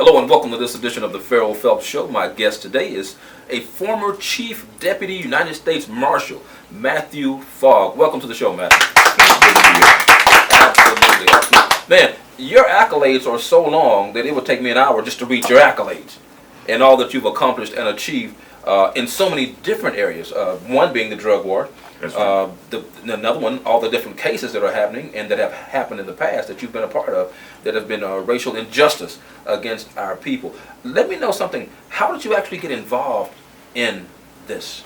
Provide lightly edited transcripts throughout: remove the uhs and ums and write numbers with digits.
Hello and welcome to this edition of the Ferrell Phelps Show. My guest today is a former Chief Deputy United States Marshal, Matthew Fogg. Welcome to the show, Matthew. Absolutely, absolutely. Man, your accolades are so long that it would take me an hour just to read your accolades and all that you've accomplished and achieved in so many different areas. One being the drug war. Right. Another one, all the different cases that are happening and that have happened in the past that you've been a part of that have been racial injustice against our people. Let me know something. How did you actually get involved in this?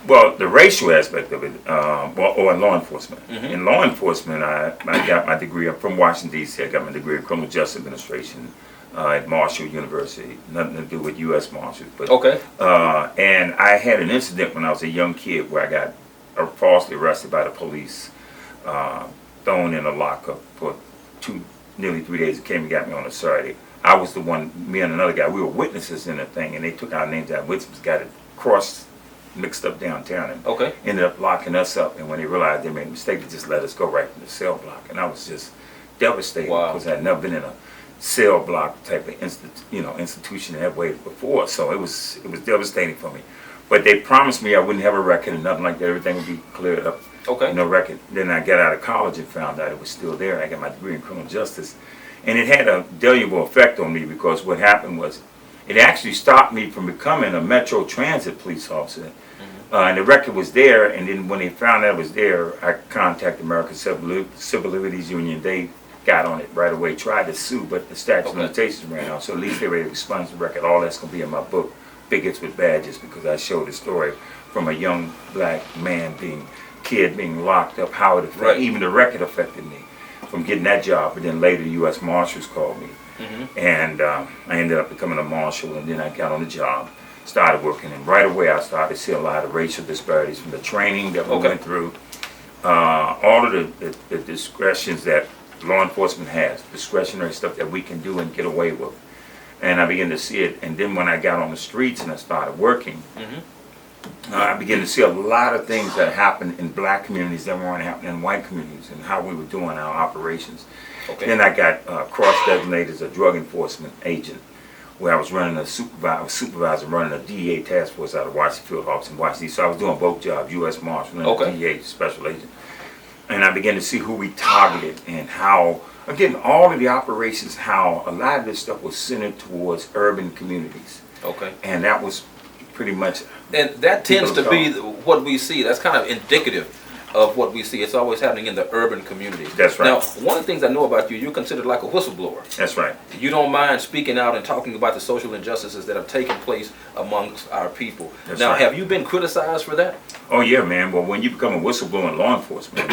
Well, the racial aspect of it, or in law enforcement. Mm-hmm. In law enforcement, I got my degree. I'm from Washington, D.C. I got my degree in criminal justice administration at Marshall University. Nothing to do with U.S. Marshals. But, okay. And I had an incident when I was a young kid where I got falsely arrested by the police, thrown in a lockup for nearly 3 days. It came and got me on a Saturday. I was the one, me and another guy, we were witnesses in the thing, and they took our names out. Witnesses got it mixed up downtown, and okay. ended up locking us up. And when they realized they made a mistake, they just let us go right in the cell block. And I was just devastated because I had never been in a cell block type of institution that way before. So it was devastating for me. But they promised me I wouldn't have a record and nothing like that. Everything would be cleared up. Okay. No record. Then I got out of college and found out it was still there. I got my degree in criminal justice. And it had a valuable effect on me because what happened was it actually stopped me from becoming a Metro Transit police officer. Mm-hmm. And the record was there. And then when they found out it was there, I contacted American Civil Liberties Union. They got on it right away, tried to sue, but the statute of limitations ran out. So at least they were able to expunge the record. All that's going to be in my book, Bigots with Badges, because I showed the story from a young black man being locked up, how it affected, even the record affected me from getting that job. But then later the U.S. Marshals called me, and I ended up becoming a marshal, and then I got on the job, started working, and right away I started to see a lot of racial disparities from the training that we went through, all of the discretions that law enforcement has, discretionary stuff that we can do and get away with. And I began to see it, and then when I got on the streets and I started working, I began to see a lot of things that happened in black communities that weren't happening in white communities and how we were doing our operations. Okay. Then I got cross-designated as a drug enforcement agent, where I was running a supervisor running a DEA task force out of Washington Field Office in Washington. So I was doing both jobs, U.S. Marshal and a DEA special agent. And I began to see who we targeted and how, again, all of the operations, how a lot of this stuff was centered towards urban communities. Okay. And that was pretty much... And that tends to be what we see. That's kind of indicative of what we see. It's always happening in the urban communities. That's right. Now, one of the things I know about you, you're considered like a whistleblower. That's right. You don't mind speaking out and talking about the social injustices that have taken place amongst our people. That's now, right. Have you been criticized for that? Oh, yeah, man. Well, when you become a whistleblower in law enforcement,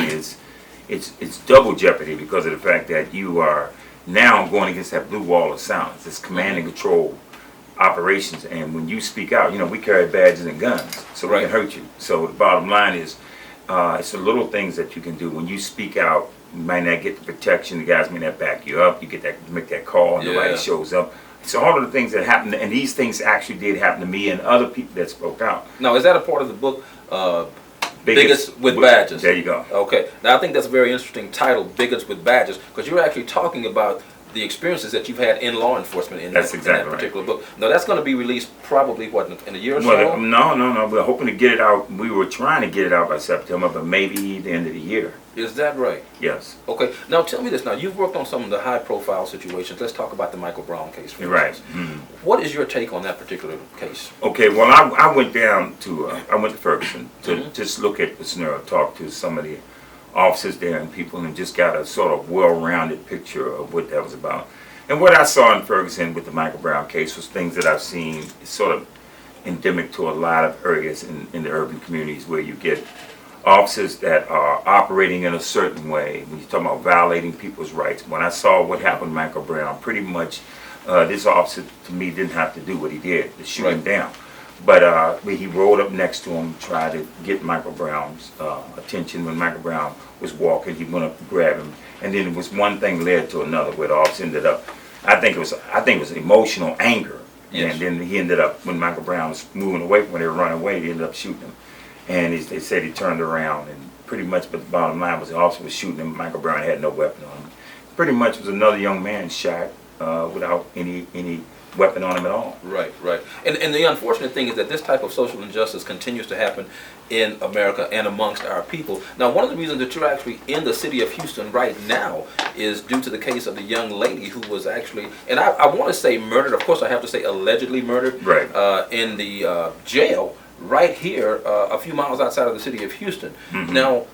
it's double jeopardy because of the fact that you are now going against that blue wall of silence. It's command and control operations, and when you speak out, we carry badges and guns, so we can hurt you. So the bottom line is, it's the little things that you can do. When you speak out, you might not get the protection, the guys may not back you up, you make that call, and nobody shows up. So all of the things that happen, and these things actually did happen to me and other people that spoke out. Now, is that a part of the book, Bigots with Badges? There you go. Okay. Now, I think that's a very interesting title, Bigots with Badges, because you're actually talking about the experiences that you've had in law enforcement in that particular book. Now, that's going to be released probably, what, in a year or so? No. We're hoping to get it out. We were trying to get it out by September, but maybe the end of the year. Is that right? Yes. Okay. Now, tell me this. Now, you've worked on some of the high-profile situations. Let's talk about the Michael Brown case, for instance. What is your take on that particular case? Okay, well, I went down to, I went to Ferguson to just look at the scenario, talk to some of the officers there and people, and just got a sort of well-rounded picture of what that was about. And what I saw in Ferguson with the Michael Brown case was things that I've seen sort of endemic to a lot of areas in the urban communities where you get officers that are operating in a certain way. When you're talking about violating people's rights, when I saw what happened to Michael Brown, pretty much this officer to me didn't have to do what he did, to shoot him down. But he rolled up next to him, tried to get Michael Brown's attention. When Michael Brown was walking, he went up to grab him, and then it was one thing led to another, where the officer ended up. I think it was emotional anger, and then he ended up, when Michael Brown was moving away from where they were running away, he ended up shooting him. And they said he turned around, and pretty much, but the bottom line was the officer was shooting him. Michael Brown had no weapon on him. Pretty much was another young man shot without any weapon on him at all. Right, right. And the unfortunate thing is that this type of social injustice continues to happen in America and amongst our people. Now, one of the reasons that you're actually in the city of Houston right now is due to the case of the young lady who was actually, and I want to say murdered, of course I have to say allegedly murdered, Right. In the jail right here a few miles outside of the city of Houston. Mm-hmm. Now,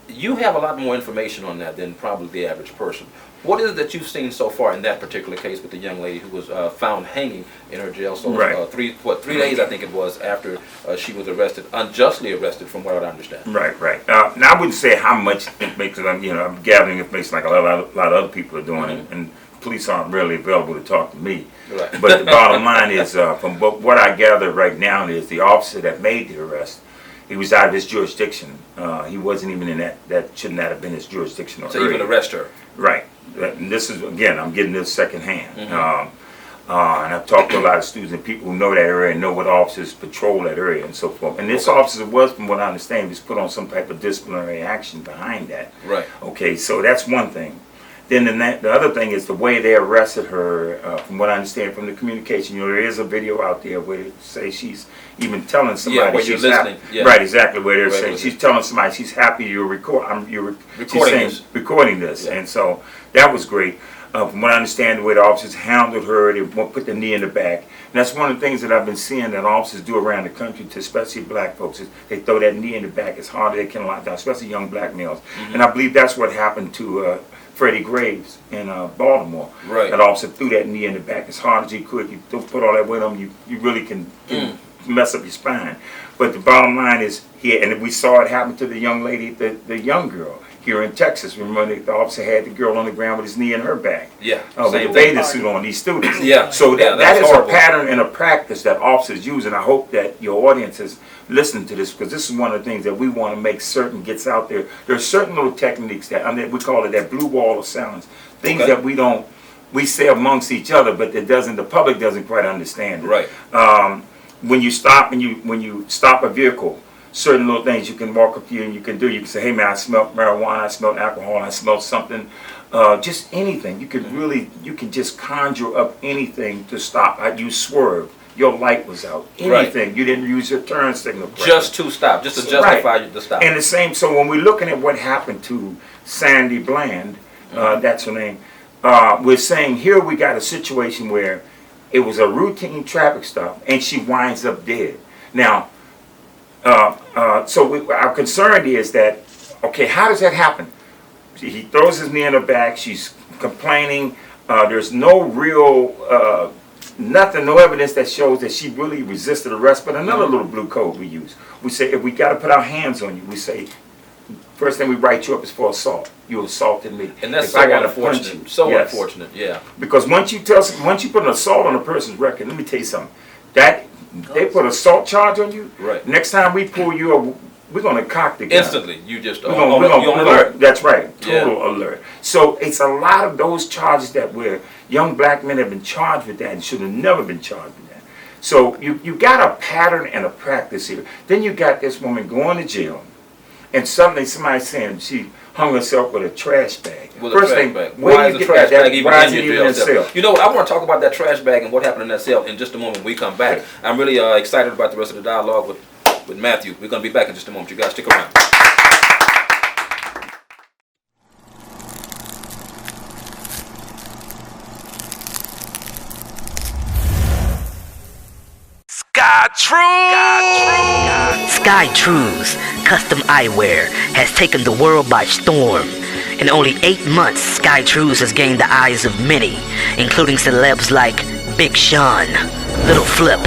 you have a lot more information on that than probably the average person. What is it that you've seen so far in that particular case with the young lady who was found hanging in her jail cell? Right. 3 days I think it was after she was arrested, unjustly arrested, from what I understand. Right, right. Now I wouldn't say how much information, I'm gathering information like a lot of other people are doing, and police aren't really available to talk to me. Right. But the bottom line is, from what I gather right now, is the officer that made the arrest, he was out of his jurisdiction. He wasn't even in that should not have been his jurisdiction. So you can arrest her. Right. And this is, again, I'm getting this secondhand. And I've talked to a lot of students and people who know that area and know what officers patrol that area and so forth. And this officer was, from what I understand, was put on some type of disciplinary action behind that. Right. Okay, so that's one thing. Then the other thing is the way they arrested her, from what I understand from the communication. There is a video out there where they say she's even telling somebody where she's you're happy. listening. Yeah. Right, exactly, where they're saying Right. she's telling somebody she's happy you're recording this. Yeah. And so that was great. From what I understand, the way the officers handled her, they put the knee in the back. And that's one of the things that I've been seeing that officers do around the country, to especially black folks, is they throw that knee in the back as hard as they can lock down, especially young black males. And I believe that's what happened to Freddie Graves in Baltimore. Right. That officer threw that knee in the back as hard as he could. You don't put all that weight on you, you really can mess up your spine. But the bottom line is here, and we saw it happen to the young lady, the young girl here in Texas. Remember, the officer had the girl on the ground with his knee in her back. Yeah. With a bathing suit on, these students. Yeah. So Yeah, that is horrible. a pattern and a practice that officers use, and I hope that your audience has listened to this, because this is one of the things that we want to make certain gets out there. There are certain little techniques that, we call it that blue wall of silence. Things that we say amongst each other, but the public doesn't quite understand it. Right. When you stop when you stop a vehicle, certain little things you can walk up to you and you can do. You can say, hey man, I smell marijuana, I smell alcohol, I smell something. Just anything. You can just conjure up anything to stop. You swerved. Your light was out. Anything. Right. You didn't use your turn signal correctly. Just to stop. Just to justify the stop. And the same, so when we're looking at what happened to Sandra Bland, that's her name, we're saying here we got a situation where it was a routine traffic stop and she winds up dead. Now, our concern is that, okay, how does that happen? He throws his knee in her back, she's complaining, there's no real, no evidence that shows that she really resisted arrest, but another little blue code we use. We say, if we got to put our hands on you, we say, first thing we write you up is for assault. You assaulted me. And that's if so I gotta unfortunate. punch you, So yes. unfortunate, yeah. Because once you put an assault on a person's record, let me tell you something. That they put an assault charge on you. Right. Next time we pull you up, we're gonna cock the gun. Instantly, you just We're gonna alert. That's right, total alert. So it's a lot of those charges that where young black men have been charged with that and should have never been charged with that. So you got a pattern and a practice here. Then you got this woman going to jail, and suddenly somebody's saying she hung herself with a trash bag. First thing, where why do is you the get trash that? bag even Why in is it your even in jail cell? You know what? I want to talk about that trash bag and what happened in that cell in just a moment when we come back. I'm really excited about the rest of the dialogue with Matthew. We're going to be back in just a moment. You guys stick around. Sky Trues Custom Eyewear has taken the world by storm. In only 8 months, Sky Trues has gained the eyes of many, including celebs like Big Sean, Little Flip,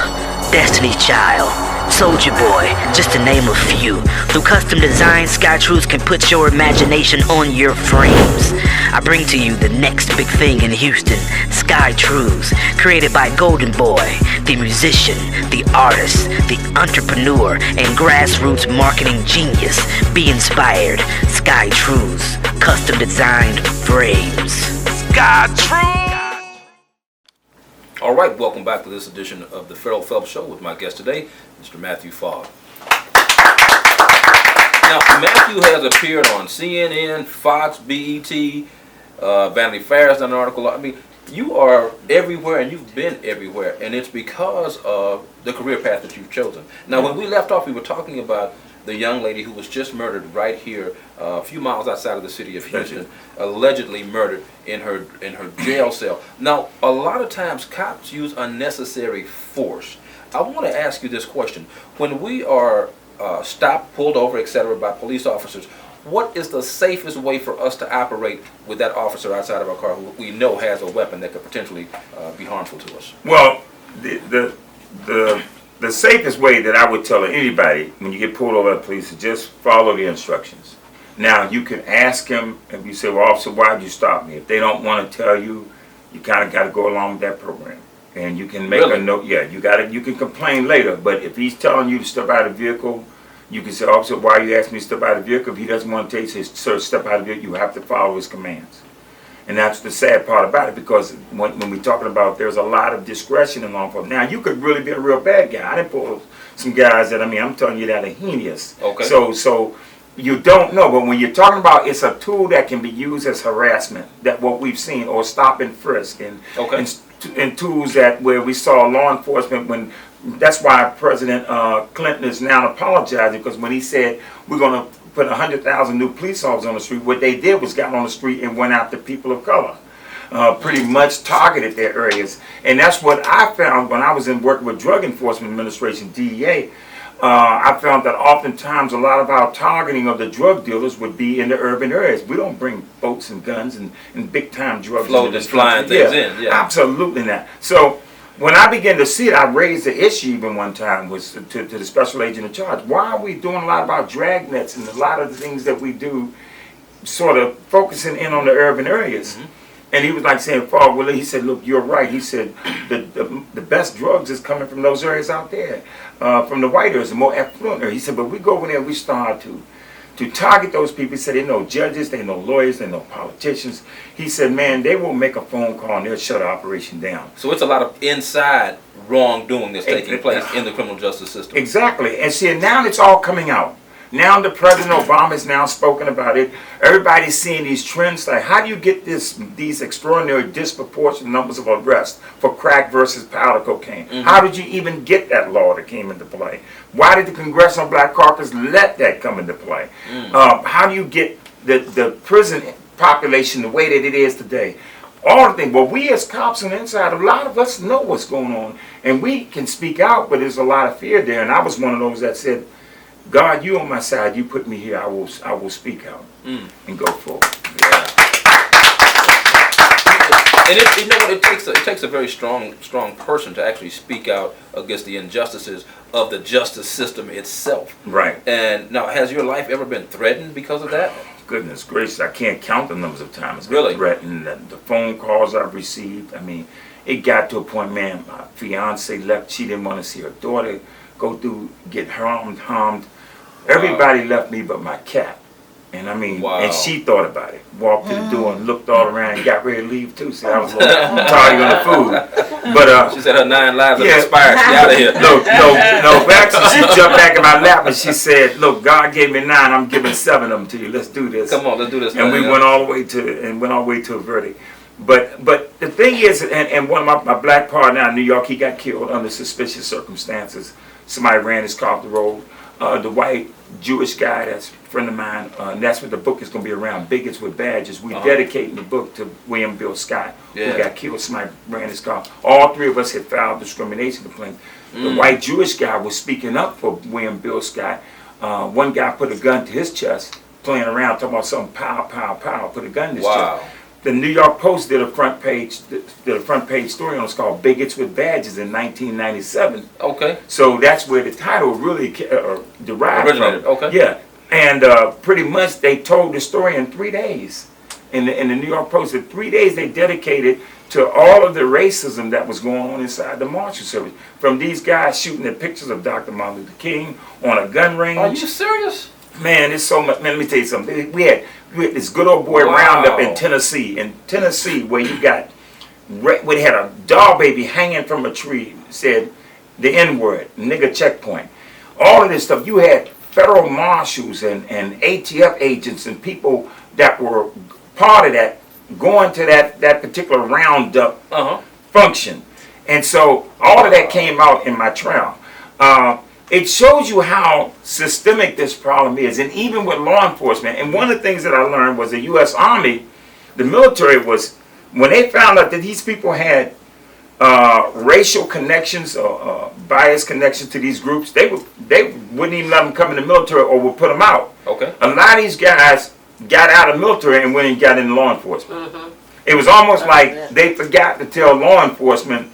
Destiny's Child, Soulja Boy, just to name a few. Through custom designs, Sky Trues can put your imagination on your frames. I bring to you the next big thing in Houston, Sky Trues, created by Golden Boy, the musician, the artist, the entrepreneur, and grassroots marketing genius. Be inspired. Sky Trues, custom designed frames. Sky Trues! All right, welcome back to this edition of the Ferrell Phelps Show with my guest today, Mr. Matthew Fogg. Now, Matthew has appeared on CNN, Fox, BET, Vanity Fair's done an article. I mean, You are everywhere, and you've been everywhere, and it's because of the career path that you've chosen. Now, when we left off, we were talking about the young lady who was just murdered right here, a few miles outside of the city of Houston, allegedly murdered in her jail cell. Now, a lot of times cops use unnecessary force. I want to ask you this question: when we are stopped, pulled over, etc., by police officers, what is the safest way for us to operate with that officer outside of our car who we know has a weapon that could potentially be harmful to us? Well, the safest way that I would tell anybody when you get pulled over by the police is just follow the instructions. Now, you can ask him, if you say, well, officer, why did you stop me? If they don't want to tell you, you kind of got to go along with that program. And you can make a note. Yeah, you can complain later, but if he's telling you to step out of the vehicle, you can say, officer, why are you asking me to step out of the vehicle? If he doesn't want to tell you, say, sir, step out of the vehicle, you have to follow his commands. And that's the sad part about it, because when we're talking about there's a lot of discretion in law enforcement. Now, you could really be a real bad guy. I didn't pull some guys that, I'm telling you, that are heinous. Okay. So you don't know, but when you're talking about, it's a tool that can be used as harassment, that what we've seen, or stop and frisk, and tools that where we saw law enforcement that's why President Clinton is now apologizing, because when he said we're going to put 100,000 new police officers on the street, what they did was got on the street and went after people of color, pretty much targeted their areas. And that's what I found when I was working with Drug Enforcement Administration, DEA. I found that oftentimes a lot of our targeting of the drug dealers would be in the urban areas. We don't bring boats and guns and big time drugs. Floating and flying things in. Yeah. Absolutely not. So when I began to see it, I raised the issue even one time was to the special agent in charge. Why are we doing a lot about drag nets and a lot of the things that we do, sort of focusing in on the urban areas? Mm-hmm. And he was like saying, Fogg, well, he said, look, you're right. He said, the best drugs is coming from those areas out there, from the white areas, the more affluent areas. He said, but we go over there and we start to target those people. He said, they know judges, they know lawyers, they know politicians. He said, man, they will make a phone call and they'll shut the operation down. So it's a lot of inside wrongdoing that's taking place in the criminal justice system. Exactly. And see, now it's all coming out. Now the President Obama has now spoken about it. Everybody's seeing these trends. Like, how do you get these extraordinary disproportionate numbers of arrests for crack versus powder cocaine? Mm-hmm. How did you even get that law that came into play? Why did the Congressional Black Caucus let that come into play? How do you get the prison population the way that it is today? All the things. Well, we as cops on the inside, a lot of us know what's going on, and we can speak out, but there's a lot of fear there. And I was one of those that said, God, you on my side, you put me here, I will speak out and go forward. Yeah. And you know what, it takes a very strong person to actually speak out against the injustices of the justice system itself. Right. And now, has your life ever been threatened because of that? Goodness gracious, I can't count the numbers of times I've really been threatened. The phone calls I've received. It got to a point, man, my fiance left, she didn't want to see her daughter go through, get harmed. Everybody left me but my cat. And and she thought about it. Walked to the door and looked all around and got ready to leave too. So I was a little tired on the food. But she said her 9 lives have expired. She out of here. No, actually she jumped back in my lap and she said, look, God gave me 9, I'm giving 7 of them to you. Let's do this. Come on, let's do this. And we went all the way to a verdict. But the thing is, and one of my black partner out in New York, he got killed under suspicious circumstances. Somebody ran his car off the road. The white Jewish guy that's a friend of mine, and that's what the book is going to be around, Bigots with Badges. We dedicating the book to William Bill Scott, who got killed. Somebody ran his car. All 3 of us had filed discrimination complaints. The white Jewish guy was speaking up for William Bill Scott. One guy put a gun to his chest, playing around, talking about something, pow, pow, pow, put a gun to his chest. The New York Post did a front page story on it. It's called Bigots with Badges in 1997. Okay. So that's where the title really derived from. Okay. Yeah, and pretty much they told the story in 3 days. In the New York Post, in 3 days they dedicated to all of the racism that was going on inside the Marshal Service. From these guys shooting the pictures of Dr. Martin Luther King on a gun range. Are you serious? Man, it's so much. Man, let me tell you something. We had this good old boy roundup in Tennessee. Where you got, where they had a doll baby hanging from a tree, said the N-word, nigga checkpoint. All of this stuff. You had federal marshals and ATF agents and people that were part of that going to that particular roundup Uh-huh. function. And so all of that came out in my trial. It shows you how systemic this problem is, and even with law enforcement. And one of the things that I learned was the U.S. Army, the military was, when they found out that these people had racial connections or bias connections to these groups, they wouldn't even let them come in the military or would put them out. Okay. A lot of these guys got out of the military and went and got into law enforcement. It was almost like they forgot to tell law enforcement,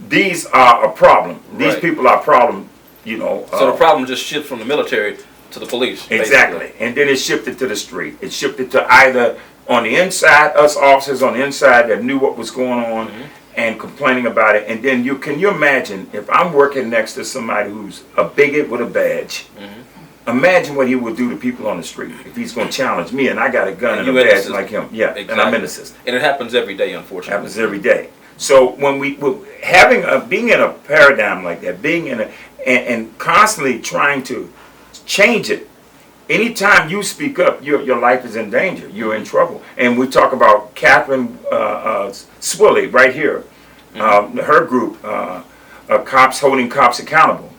these are a problem. These Right. people are a problem, you know. So the problem just shifts from the military to the police. Exactly. basically. And then it shifted to the street. It shifted to either on the inside, us officers on the inside that knew what was going on and complaining about it. And then can you imagine if I'm working next to somebody who's a bigot with a badge? Imagine what he would do to people on the street if he's going to challenge me and I got a gun and a badge like him. Yeah, Exactly. and I'm in the system. And it happens every day, It unfortunately. happens every day. So when being in a paradigm like that, being in and constantly trying to change it, anytime you speak up, your life is in danger. You're in trouble. And we talk about Catherine Swilley right here, her group, Cops Holding Cops Accountable.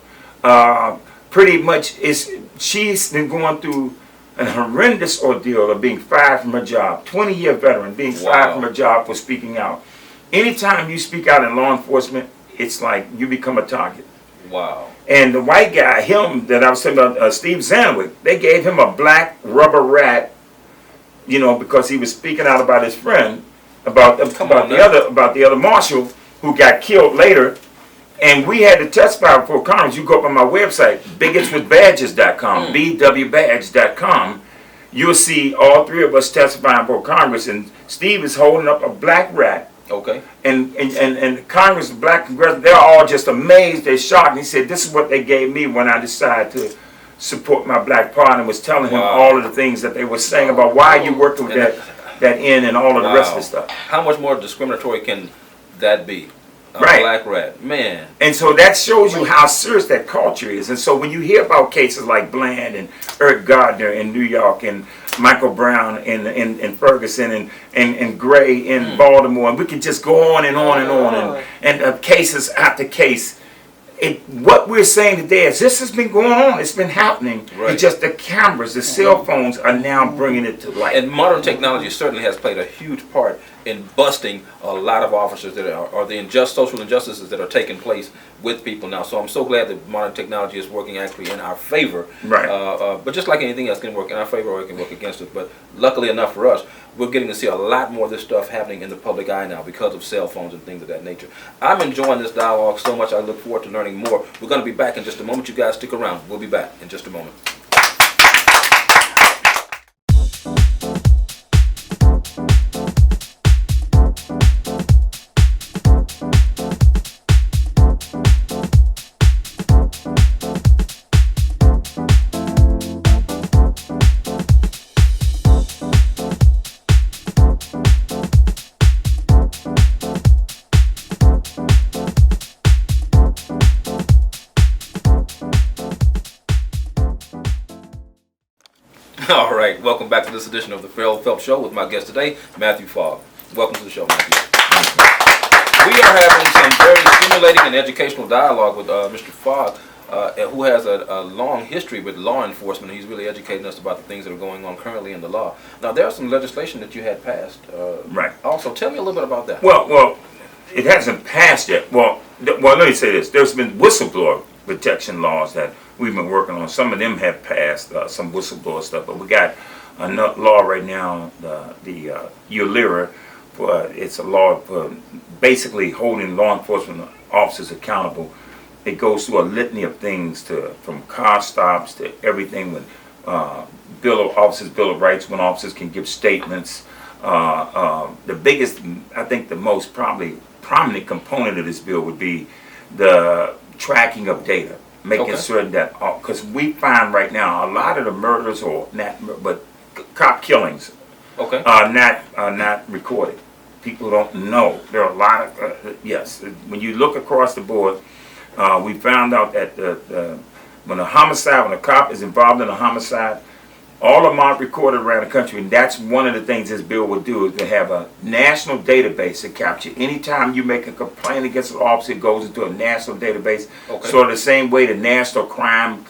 Pretty much, she's been going through an horrendous ordeal of being fired from her job. 20-year veteran being fired from her job for speaking out. Anytime you speak out in law enforcement, it's like you become a target. Wow. And the white guy, him that I was talking about, Steve Zanwick, they gave him a black rubber rat, you know, because he was speaking out about his friend, about the other marshal who got killed later. And we had to testify before Congress. You go up on my website, bigotswithbadges.com, bwbadge.com. You'll see all three of us testifying before Congress, and Steve is holding up a black rat. Okay. And Congress, the black Congress, they're all just amazed, they're shocked. And he said, this is what they gave me when I decided to support my black partner, was telling him all of the things that they were saying about why you worked with that end and all of the rest of the stuff. How much more discriminatory can that be? Right. Black rat, man. And so that shows you how serious that culture is. And so when you hear about cases like Bland and Eric Gardner in New York and Michael Brown in Ferguson and Gray in Baltimore, and we could just go on and on and on and cases after case. What we're saying today is this has been going on. It's been happening. Right. It's just the cameras, the cell phones are now bringing it to light. And modern technology certainly has played a huge part in busting a lot of officers that are the social injustices that are taking place with people now. So I'm so glad that modern technology is working actually in our favor. Right. But just like anything else, can work in our favor or it can work against us. But luckily enough for us, we're getting to see a lot more of this stuff happening in the public eye now because of cell phones and things of that nature. I'm enjoying this dialogue so much. I look forward to learning more. We're going to be back in just a moment. You guys stick around. We'll be back in just a moment. All right, welcome back to this edition of the Ferrell Phelps Show with my guest today, Matthew Fogg. Welcome to the show, Matthew. We are having some very stimulating and educational dialogue with Mr. Fogg, who has a long history with law enforcement. He's really educating us about the things that are going on currently in the law. Now, there's some legislation that you had passed. Right. Also, tell me a little bit about that. Well, it hasn't passed yet. Well, let me say this. There's been whistleblower protection laws that we've been working on. Some of them have passed, some whistleblower stuff, but we got a law right now, the ULIRA, it's a law for basically holding law enforcement officers accountable. It goes through a litany of things from car stops to everything when Bill of Rights, when officers can give statements. The biggest, I think the most probably prominent component of this bill would be the tracking of data, making certain that, because we find right now a lot of the murders but cop killings are not recorded. People don't know. There are a lot of, yes, when you look across the board, we found out that when a cop is involved in a homicide, all of them are recorded around the country, and that's one of the things this bill will do, is to have a national database to capture. Anytime you make a complaint against an officer, it goes into a national database. Okay. So the same way the national crime,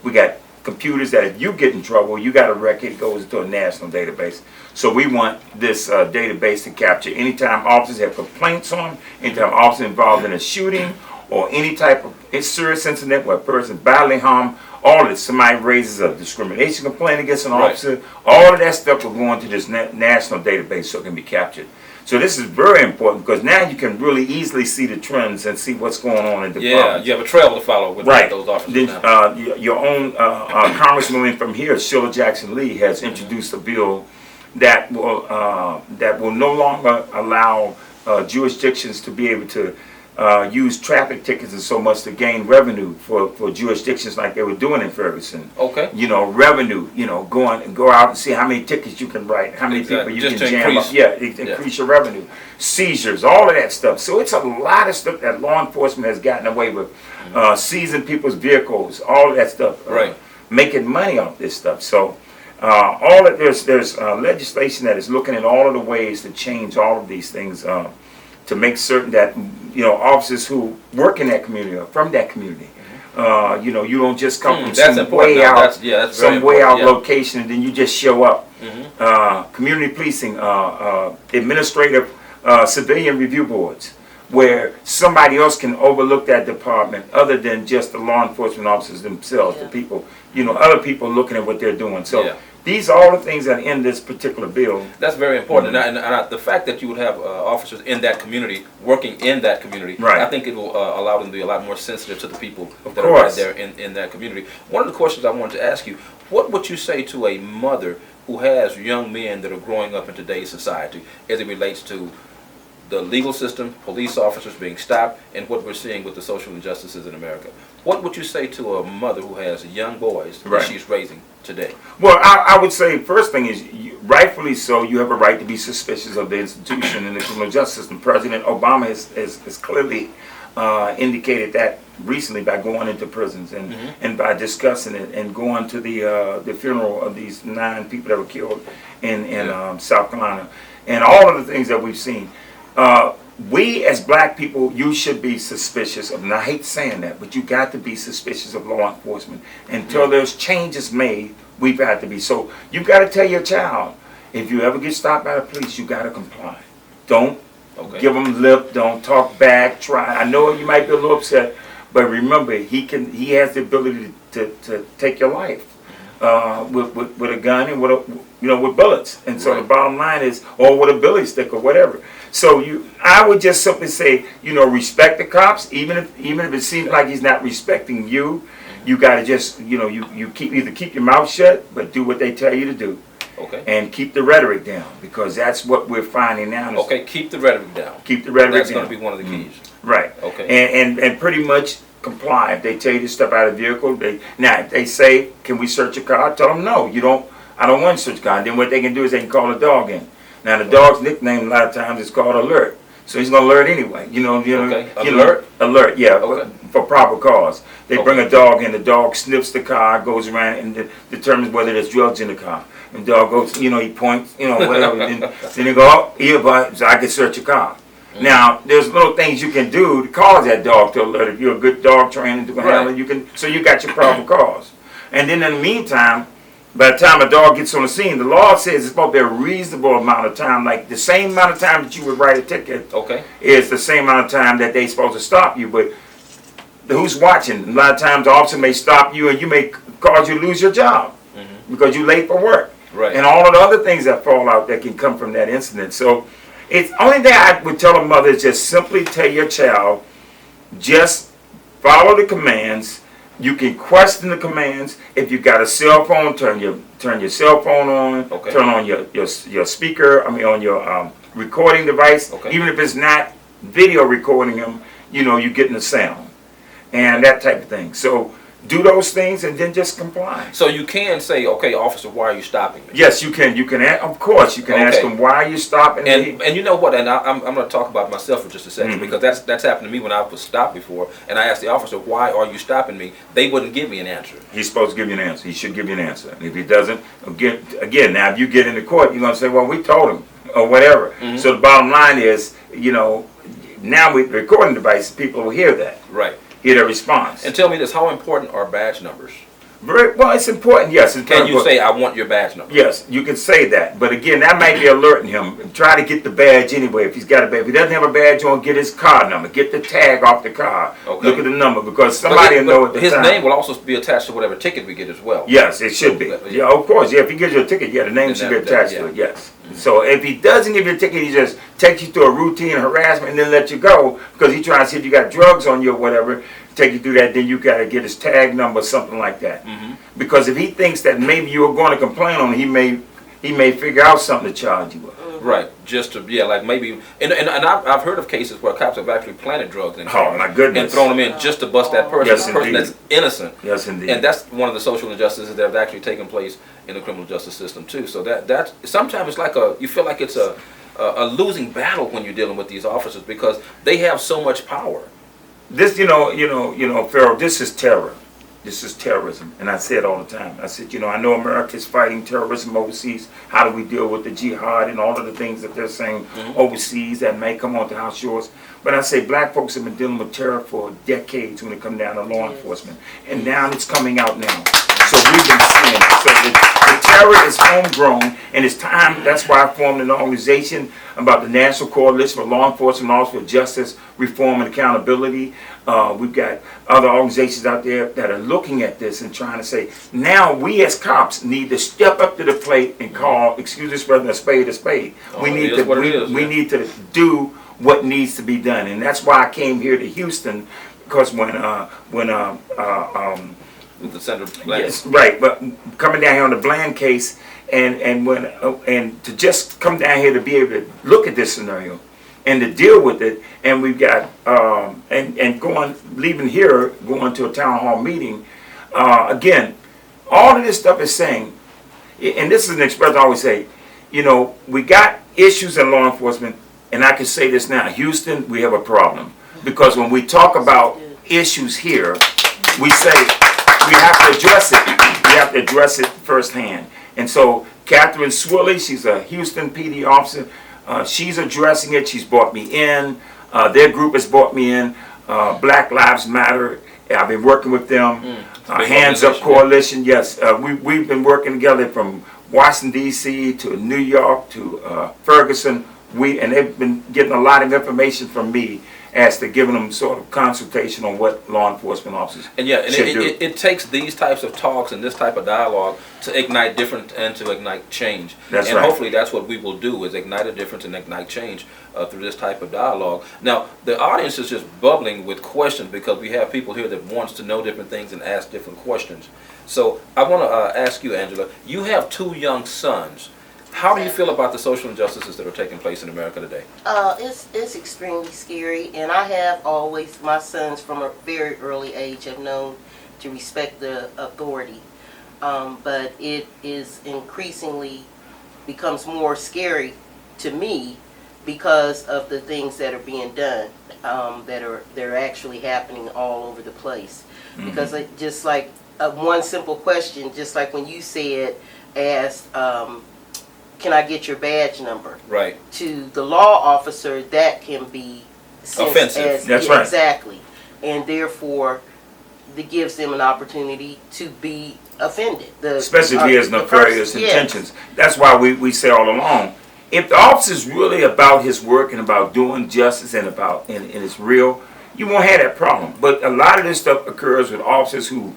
we got computers that if you get in trouble, you got a record, it goes into a national database. So we want this database to capture anytime officers have complaints on, anytime officers involved in a shooting, or any type of serious incident where a person is badly harmed, all of this, somebody raises a discrimination complaint against an officer, all of that stuff will go into this national database so it can be captured. So this is very important because now you can really easily see the trends and see what's going on in the department. You have a trail to follow with those officers now. Your own congresswoman from here, Sheila Jackson Lee, has introduced a bill that will no longer allow jurisdictions to be able to use traffic tickets and so much to gain revenue for jurisdictions like they were doing in Ferguson. Okay. Revenue, go out and see how many tickets you can write, how many people you can jam up. Yeah, increase your revenue. Seizures, all of that stuff. So it's a lot of stuff that law enforcement has gotten away with. Seizing people's vehicles, all of that stuff. Making money off this stuff. So there's legislation that is looking at all of the ways to change all of these things to make certain that officers who work in that community or from that community, you don't just come from some way out, location and then you just show up. Community policing, administrative civilian review boards, where somebody else can overlook that department other than just the law enforcement officers themselves, the people, other people looking at what they're doing. So these are all the things that are in this particular bill. That's very important. And the fact that you would have officers in that community, working in that community, I think it will allow them to be a lot more sensitive to the people that are right there in that community. One of the questions I wanted to ask you, what would you say to a mother who has young men that are growing up in today's society as it relates to the legal system, police officers being stopped, and what we're seeing with the social injustices in America? What would you say to a mother who has young boys that she's raising today? Well, I would say first thing is, rightfully so, you have a right to be suspicious of the institution and the criminal justice system. President Obama has clearly indicated that recently by going into prisons and by discussing it and going to the funeral of these 9 people that were killed in South Carolina, and all of the things that we've seen. We as black people, you should be suspicious of, and I hate saying that, but you got to be suspicious of law enforcement. Until there's changes made, we've got to be. So you got to tell your child, if you ever get stopped by the police, you got to comply. Don't give them lip, don't talk back, try. I know you might be a little upset, but remember, he has the ability to take your life with a gun and with bullets. And so the bottom line is, or with a billy stick or whatever. So I would just simply say, respect the cops, even if it seems like he's not respecting you. You got to just, you keep your mouth shut, but do what they tell you to do. And keep the rhetoric down, because that's what we're finding now. Keep the rhetoric down. Keep the rhetoric down. That's going to be one of the keys. Right. And pretty much comply. If they tell you to step out of the vehicle, if they say, can we search your car? Tell them no, I don't want to search your car. And then what they can do is they can call a dog in. Now the dog's nickname a lot of times is called Alert. So he's going to alert anyway. Alert, for proper cause. They bring a dog in, the dog sniffs the car, goes around and determines whether there's drugs in the car. And the dog goes, he points, whatever. then they go, so I can search your car. Now, there's little things you can do to cause that dog to alert. If you're a good dog trainer, so you got your proper cause. And then in the meantime, by the time a dog gets on the scene, the law says it's supposed to be a reasonable amount of time, like the same amount of time that you would write a ticket is the same amount of time that they're supposed to stop you. But who's watching? A lot of times the officer may stop you and you may cause you to lose your job because you're late for work. And all of the other things that fall out that can come from that incident. So it's only thing I would tell a mother is just simply tell your child, just follow the commands. You can question the commands. If you got a cell phone, turn your cell phone on. Turn on your speaker. On your recording device. Even if it's not video recording them, you're getting the sound and that type of thing. So do those things and then just comply. So you can say, okay, officer, why are you stopping me? Yes, you can. You can. Of course, you can ask them, why are you stopping me? And you know what? And I'm going to talk about myself for just a second, Mm-hmm. because that's happened to me when I was stopped before, and I asked the officer, why are you stopping me? They wouldn't give me an answer. He's supposed to give you an answer. He should give you an answer. And if he doesn't, again, now if you get into court, you're going to say, well, we told him, or whatever. Mm-hmm. So the bottom line is, now with the recording device, people will hear that. Right. Hear their response. And tell me this, how important are badge numbers? Well, it's important, yes. It's Can you important. say, I want your badge number? Yes, you can say that. But again, that might be alerting him. Try to get the badge anyway. If he's got a badge. If he doesn't have a badge on, get his car number. Get the tag off the car. Okay. Look at the number, because somebody will know at the his time. name will also be attached to whatever ticket we get as well. Yes, it should be. Yeah, of course. Yeah, if he gives you a ticket, the name should be attached to it. Yes. So if he doesn't give you a ticket, he just takes you through a routine harassment and then let you go, because he tries to see if you got drugs on you or whatever. Take you through that, then you got to get his tag number, something like that. Mm-hmm. Because if he thinks that maybe you're going to complain on him, he may figure out something to charge you with. Right, just to, like maybe, and I've heard of cases where cops have actually planted drugs in cars. Oh my goodness. And thrown them in just to bust that person, Yes, the person indeed. that's innocent. Yes, indeed. And that's one of the social injustices that have actually taken place in the criminal justice system too. So that sometimes it's like you feel like it's a losing battle when you're dealing with these officers, because they have so much power. This, Ferrell, this is terror. This is terrorism. And I say it all the time. I said, I know America is fighting terrorism overseas. How do we deal with the jihad and all of the things that they're saying overseas that may come onto our shores? But I say black folks have been dealing with terror for decades when it comes down to law enforcement. And now it's coming out now. So we've been seeing it. So the terror is homegrown, and it's time. That's why I formed an organization about the National Coalition for Law Enforcement Officers for Justice, Reform, and Accountability. We've got other organizations out there that are looking at this and trying to say, now we as cops need to step up to the plate and call, excuse this brother, a spade a spade. We need to do what needs to be done, and that's why I came here to Houston, because when With the Sandra Bland. yes, right, but coming down here on the Bland case, and to just come down here to be able to look at this scenario and to deal with it, and we've got leaving here, going to a town hall meeting. Again, all of this stuff is saying, and this is an expression I always say, we got issues in law enforcement, and I can say this now, Houston, we have a problem, because when we talk about issues here, we say we have to address it. We have to address it firsthand. And so Catherine Swilley, she's a Houston PD officer. She's addressing it. She's brought me in. Their group has brought me in. Black Lives Matter. I've been working with them. Hands Up Coalition. Yes, we've been working together from Washington D.C. to New York to Ferguson. And they've been getting a lot of information from me as to giving them sort of consultation on what law enforcement officers should do. It takes these types of talks and this type of dialogue to ignite difference and to ignite change. That's and right. Hopefully that's what we will do, is ignite a difference and ignite change through this type of dialogue. Now, the audience is just bubbling with questions, because we have people here that wants to know different things and ask different questions. So I want to ask you, Angela, you have 2 young sons. How do you feel about the social injustices that are taking place in America today? It's extremely scary, and I have always, my sons from a very early age have known to respect the authority, but it is increasingly becomes more scary to me because of the things that are being done, they're actually happening all over the place. Mm-hmm. Because just like one simple question, just like when you said, asked, can I get your badge number? Right. To the law officer, that can be offensive. That's right. Exactly. And therefore, it gives them an opportunity to be offended. Especially if he has nefarious intentions. That's why we say all along, if the officer's really about his work and about doing justice and it's real, you won't have that problem. But a lot of this stuff occurs with officers who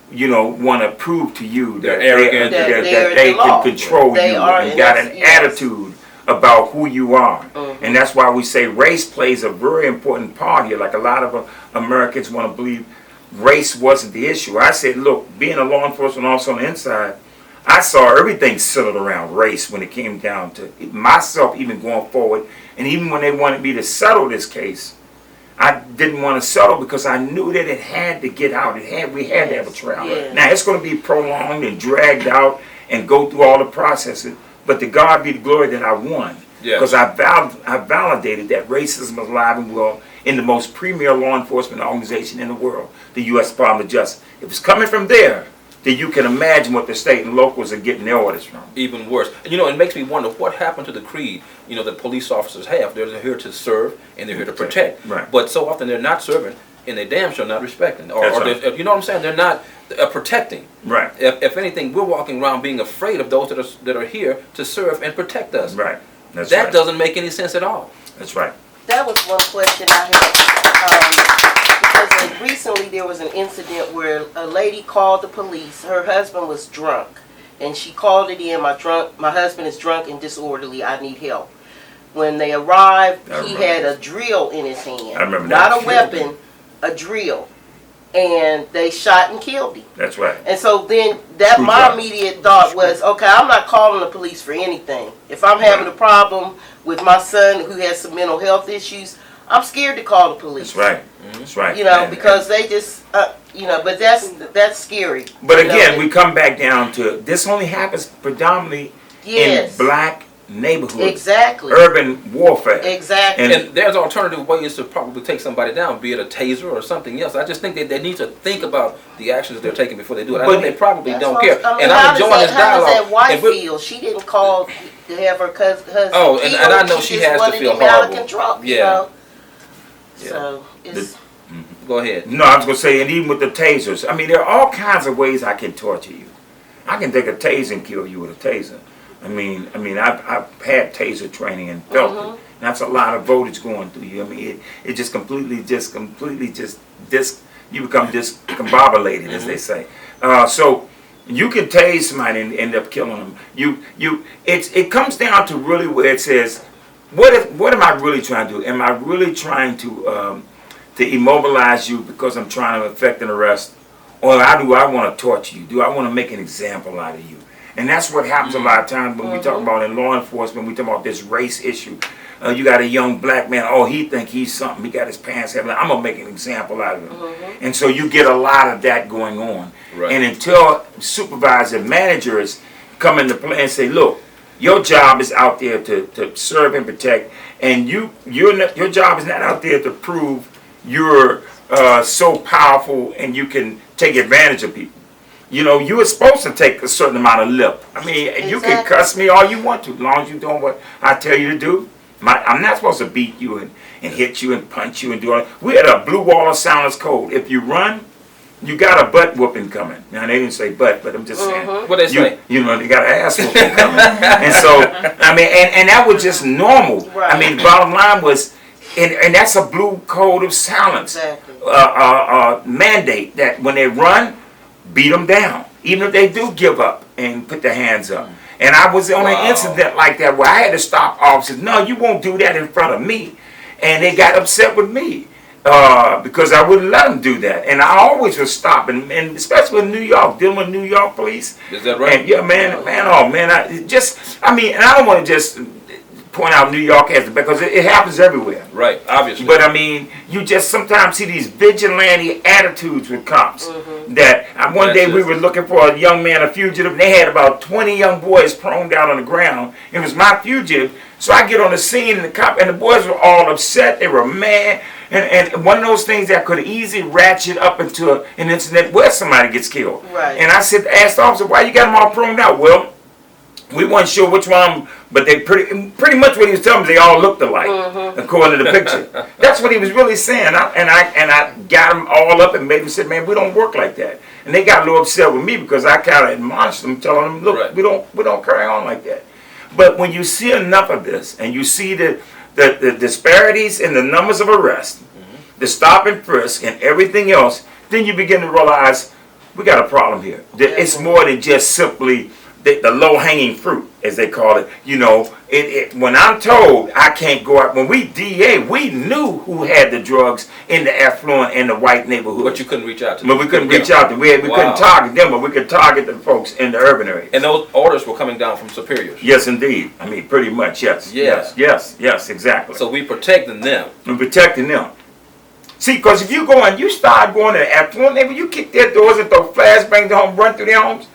want to prove to you that arrogant, that they can control you and got an attitude about who you are. Mm-hmm. And that's why we say race plays a very important part here. Like a lot of Americans want to believe race wasn't the issue. I said, look, being a law enforcement officer on the inside, I saw everything centered around race when it came down to myself even going forward. And even when they wanted me to settle this case, I didn't want to settle because I knew that it had to get out. We had to have a trial. Yes. Now it's going to be prolonged and dragged out and go through all the processes. But to God be the glory that I won. Yes. Because I validated that racism is alive and well in the most premier law enforcement organization in the world, the U.S. Department of Justice. If it's coming from there, then you can imagine what the state and locals are getting their orders from. Even worse. And, it makes me wonder what happened to the creed, that police officers have. They're here to serve and they're here to protect. Right. But so often they're not serving and they damn sure not respecting. Or Right. you know what I'm saying? They're not protecting. Right. If anything, we're walking around being afraid of those that are here to serve and protect us. Right. That's that right. doesn't make any sense at all. That's right. That was one question I had, because recently there was an incident where a lady called the police. Her husband was drunk, and she called it in. My husband is drunk and disorderly. I need help. When they arrived, he had a drill in his hand. I remember not that. a weapon, a drill, and they shot and killed him. That's right. And so then my immediate thought was, okay, I'm not calling the police for anything. If I'm having a problem with my son who has some mental health issues, I'm scared to call the police. That's right. That's right. Because they just, but that's scary. But again, we come back down to this only happens predominantly in black neighborhoods. Exactly. Urban warfare. Exactly. And there's alternative ways to probably take somebody down, be it a taser or something else. I just think they need to think about the actions they're taking before they do it. I think they probably don't care. And I'm enjoying this dialogue. How does that wife feel? She didn't call to have her husband. Oh, and I know she has to feel out of horrible. control. Yeah. So it's. Go ahead. No, I was going to say, and even with the tasers, I mean, there are all kinds of ways I can torture you. I can take a taser and kill you with a taser. I mean, I've had taser training and felt it. That's a lot of voltage going through you. I mean, it just completely you become discombobulated, as they say. So you can tase somebody and end up killing them. It comes down to really where it says, what am I really trying to do? Am I really trying to immobilize you because I'm trying to effect an arrest? Or how do I want to torture you? Do I want to make an example out of you? And that's what happens a lot of times when we talk about in law enforcement, we talk about this race issue. You got a young black man, he think he's something. He got his pants heavy. I'm going to make an example out of him. And so you get a lot of that going on. Right. And until supervisor managers come into play and say, look, your job is out there to serve and protect, and your job is not out there to prove you're so powerful and you can take advantage of people. You are supposed to take a certain amount of lip. I mean, you can cuss me all you want to, as long as you're doing what I tell you to do. I'm not supposed to beat you and hit you and punch you and do all that. We had a blue wall of silence code. If you run, you got a butt whooping coming. Now, they didn't say butt, but I'm just saying. What they say? They got an ass whooping coming. And so, I mean, and that was just normal. Right. I mean, the bottom line was, and that's a blue code of silence. Exactly. Mandate that when they run, beat them down, even if they do give up and put their hands up. And I was on an incident like that where I had to stop officers. No, you won't do that in front of me. And they got upset with me because I wouldn't let them do that. And I always was stopping, and especially in New York, dealing with New York police. Is that right? And and I don't want to just point out New York as because it happens everywhere. Right, obviously. But I mean, you just sometimes see these vigilante attitudes with cops. That one day we were looking for a young man, a fugitive, and they had about 20 young boys prone down on the ground. It was my fugitive, so I get on the scene, and the boys were all upset. They were mad, and one of those things that could easily ratchet up into an incident where somebody gets killed. Right. And I asked the officer, "Why you got them all prone out?" Well, we weren't sure which one, but they pretty much what he was telling me, they all looked alike, according to the picture. That's what he was really saying. I got them all up and made them say, "Man, we don't work like that." And they got a little upset with me because I kind of admonished them, telling them, "Look, we don't carry on like that." But when you see enough of this, and you see the disparities in the numbers of arrests, the stop and frisk, and everything else, then you begin to realize we got a problem here. It's more than just simply the low-hanging fruit, as they call it. When I'm told I can't go out, when we DA, we knew who had the drugs in the affluent and the white neighborhood. But you couldn't reach out to them. But we couldn't reach out to them. We couldn't target them, but we could target the folks in the urban area. And those orders were coming down from superiors. Yes, indeed. I mean, pretty much, yes. Yeah. Yes, exactly. So we protecting them. We're protecting them. See, because if you go and you start going to affluent neighborhoods, you kick their doors and throw flashbangs at home, run through their homes.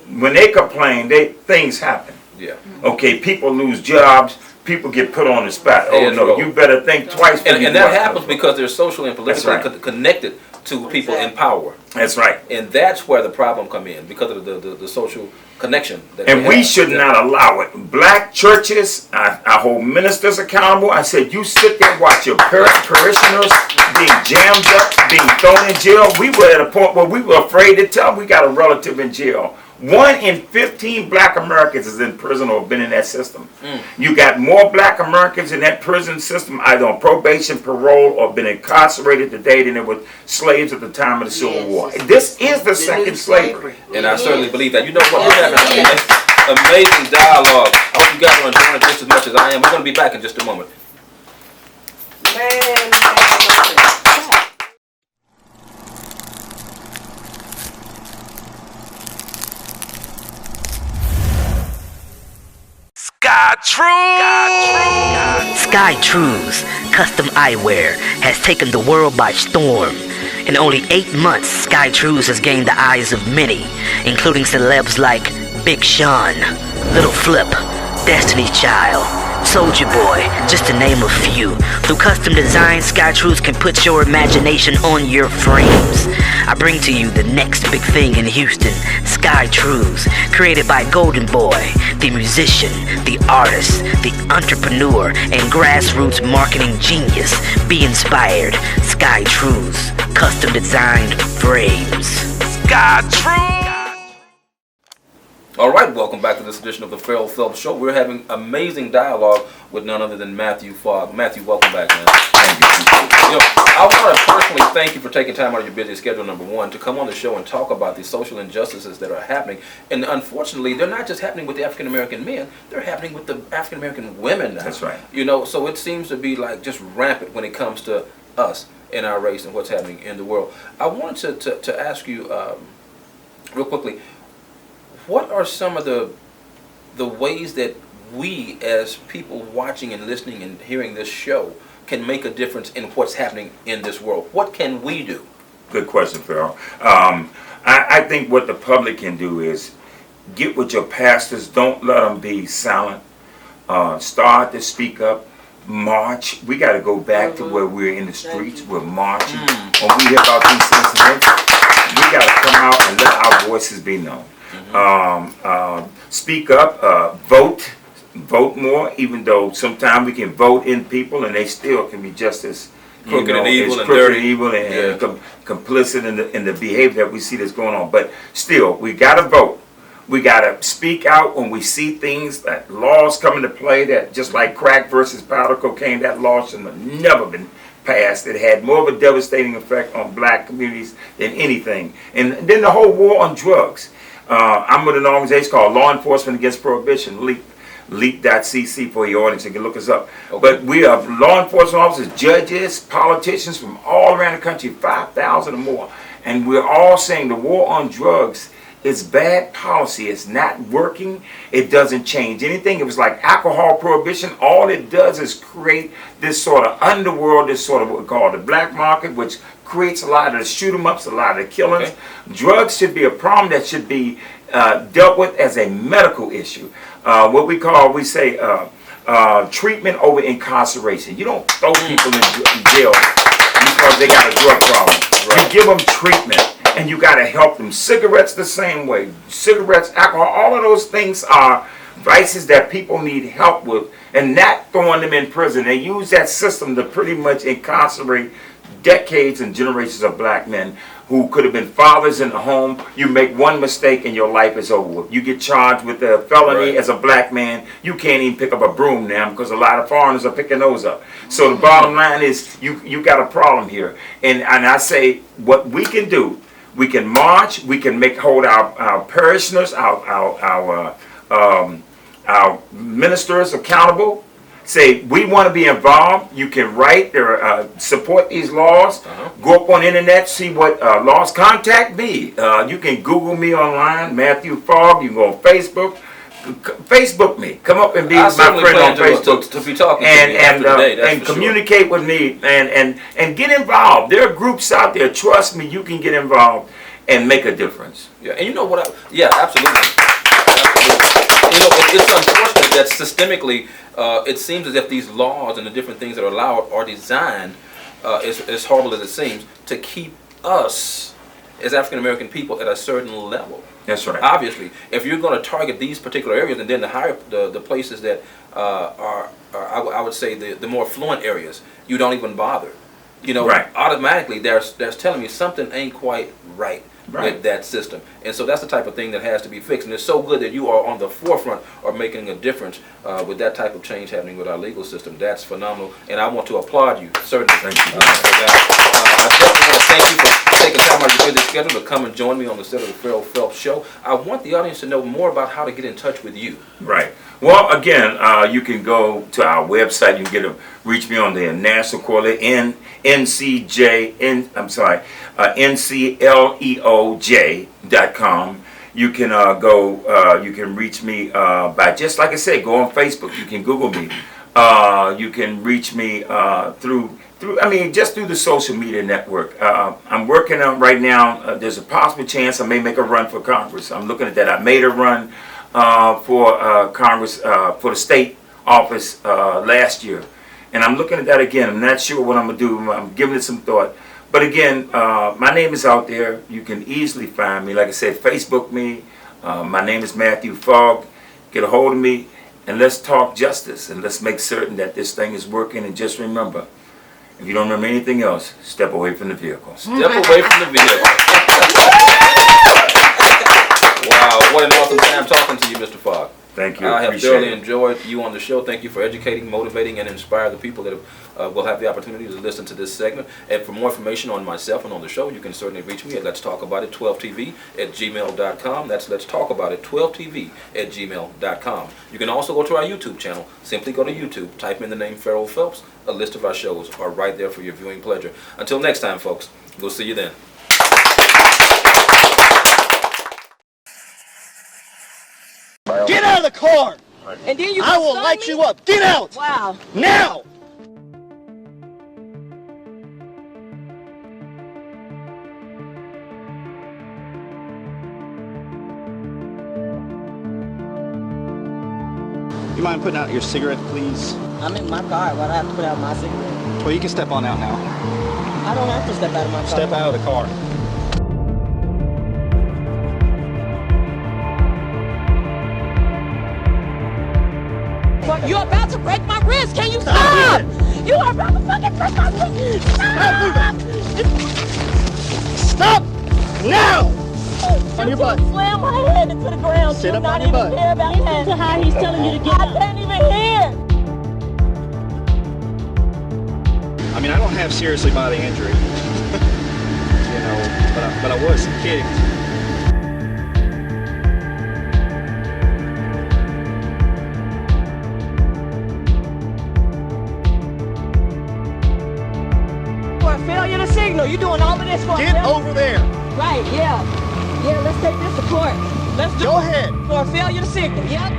When they complain, things happen. Yeah. Okay, people lose jobs. People get put on the spot. Oh no, you better think twice. And that happens because they're socially and politically That's right. connected to people in power. That's right. And that's where the problem come in, because of the social connection. That And we should not allow it. Black churches, I hold ministers accountable. I said, you sit there and watch your parishioners being jammed up, being thrown in jail. We were at a point where we were afraid to tell them we got a relative in jail. 1 in 15 black Americans is in prison or been in that system. You got more black Americans in that prison system, either on probation, parole, or been incarcerated today than there were slaves at the time of the Civil War. This is the second slavery. And I certainly believe that. You know what? We're having an amazing dialogue. I hope you guys are enjoying it just as much as I am. We're going to be back in just a moment. Sky Trues custom eyewear has taken the world by storm. In only 8 months, Sky Trues has gained the eyes of many, including celebs like Big Sean, Little Flip, Destiny's Child, Soulja Boy, just to name a few. Through custom designs, Sky Trues can put your imagination on your frames. I bring to you the next big thing in Houston, Sky Trues, created by Golden Boy, the musician, the artist, the entrepreneur, and grassroots marketing genius. Be inspired. Sky Trues, custom designed frames. Sky Trues. All right, welcome back to this edition of the Ferrell Phelps Show. We're having amazing dialogue with none other than Matthew Fogg. Matthew, welcome back, man. Thank you. You know, I want to personally thank you for taking time out of your busy schedule, number one, to come on the show and talk about the social injustices that are happening. And unfortunately, they're not just happening with the African American men; they're happening with the African American women now. That's right. You know, so it seems to be like just rampant when it comes to us in our race and what's happening in the world. I wanted to ask you real quickly. What are some of the ways that we, as people watching and listening and hearing this show, can make a difference in what's happening in this world? What can we do? Good question, Ferrell. I think what the public can do is get with your pastors. Don't let them be silent. Start to speak up. March. We got to go back to where we're in the streets. We're marching. When we hear about these incidents, we got to come out and let our voices be known. Speak up, vote more, even though sometimes we can vote in people and they still can be just as crooked and evil and dirty, dirty, evil and complicit in the behavior that we see that's going on. But still, we got to vote. We got to speak out when we see things, that laws come into play, that just like crack versus powder cocaine, that law should have never been passed. It had more of a devastating effect on black communities than anything. And then the whole war on drugs. I'm with an organization called Law Enforcement Against Prohibition, LEAP.cc for your audience. You can look us up. Okay. But we are law enforcement officers, judges, politicians from all around the country, 5,000 or more. And we're all saying the war on drugs is bad policy. It's not working. It doesn't change anything. It was like alcohol prohibition. All it does is create this sort of underworld, this sort of what we call the black market, which creates a lot of the shoot-em-ups, a lot of the killings. Okay. Drugs should be a problem that should be dealt with as a medical issue. What we say treatment over incarceration. You don't throw people in jail because they got a drug problem. Right. You give them treatment. And you got to help them. Cigarettes the same way. Cigarettes, alcohol, all of those things are vices that people need help with, and not throwing them in prison. They use that system to pretty much incarcerate decades and generations of black men who could have been fathers in the home. You make one mistake and your life is over. You get charged with a felony as a black man. You can't even pick up a broom now because a lot of foreigners are picking those up. So the bottom line is you got a problem here. And I say what we can do, we can march. We can hold our parishioners, our ministers accountable. Say we want to be involved. You can write or support these laws. Go up on the internet, see what laws. Contact me. You can Google me online, Matthew Fogg. You can go on Facebook, Facebook me. Come up and be I my certainly friend on plan Facebook. to be talking to you after today, that's for sure. Communicate with me and get involved. There are groups out there. Trust me, you can get involved and make a difference. Yeah, and you know what? Yeah, absolutely. You know, it's unfortunate that systemically, it seems as if these laws and the different things that are allowed are designed, as horrible as it seems, to keep us as African American people at a certain level. That's right. Obviously, if you're going to target these particular areas and then the places that are I would say the more affluent areas, you don't even bother. You know, right. Automatically there's telling me something ain't quite right with that system. And so that's the type of thing that has to be fixed. And it's so good that you are on the forefront of making a difference with that type of change happening with our legal system. That's phenomenal. And I want to applaud you, certainly. Thank you. For that. I definitely want to thank you for taking time out of your busy schedule to come and join me on the set of the Ferrell Phelps Show. I want the audience to know more about how to get in touch with you. Right. Well, again, you can go to our website. You can reach me on the National Coalition, NCLEOJ.com. You can you can reach me by, just like I said, go on Facebook. You can Google me. You can reach me through just through the social media network. I'm working on right now. There's a possible chance I may make a run for Congress. I'm looking at that. I made a run for Congress, for the state office last year. And I'm looking at that again. I'm not sure what I'm going to do. I'm giving it some thought. But again, my name is out there. You can easily find me. Like I said, Facebook me. My name is Matthew Fogg. Get a hold of me and let's talk justice. And let's make certain that this thing is working. And just remember, if you don't remember anything else, step away from the vehicle. Step away from the vehicle. Wow, what an awesome time talking to you, Mr. Fogg. Thank you. I have thoroughly enjoyed you on the show. Thank you for educating, motivating, and inspiring the people that will have the opportunity to listen to this segment. And for more information on myself and on the show, you can certainly reach me at Let's Talk About It 12TV at gmail.com. That's Let's Talk About It 12TV at gmail.com. You can also go to our YouTube channel. Simply go to YouTube, type in the name Ferrell Phelps. A list of our shows are right there for your viewing pleasure. Until next time, folks, we'll see you then. Get out of the car! And then you I will light you up. Get out! Wow. Now! You mind putting out your cigarette, please? I'm in my car. Why do I have to put out my cigarette? Well, you can step on out now. I don't have to step out of my car. Step out of the car. You're about to break my wrist. Can you stop? You are about to fucking break my wrist. Stop! Stop! Now! On your butt. Slam my head into the ground. Sit Do up not on your even butt. care about that. To how he's telling you to get I can't even hear. I mean, I don't have seriously bodily injury. You know, but I was kicked. For a failure to signal. You're doing all of this for Get over there. Right, yeah. Yeah, let's take this to court. Let's do Go ahead. For a failure to signal. Yep.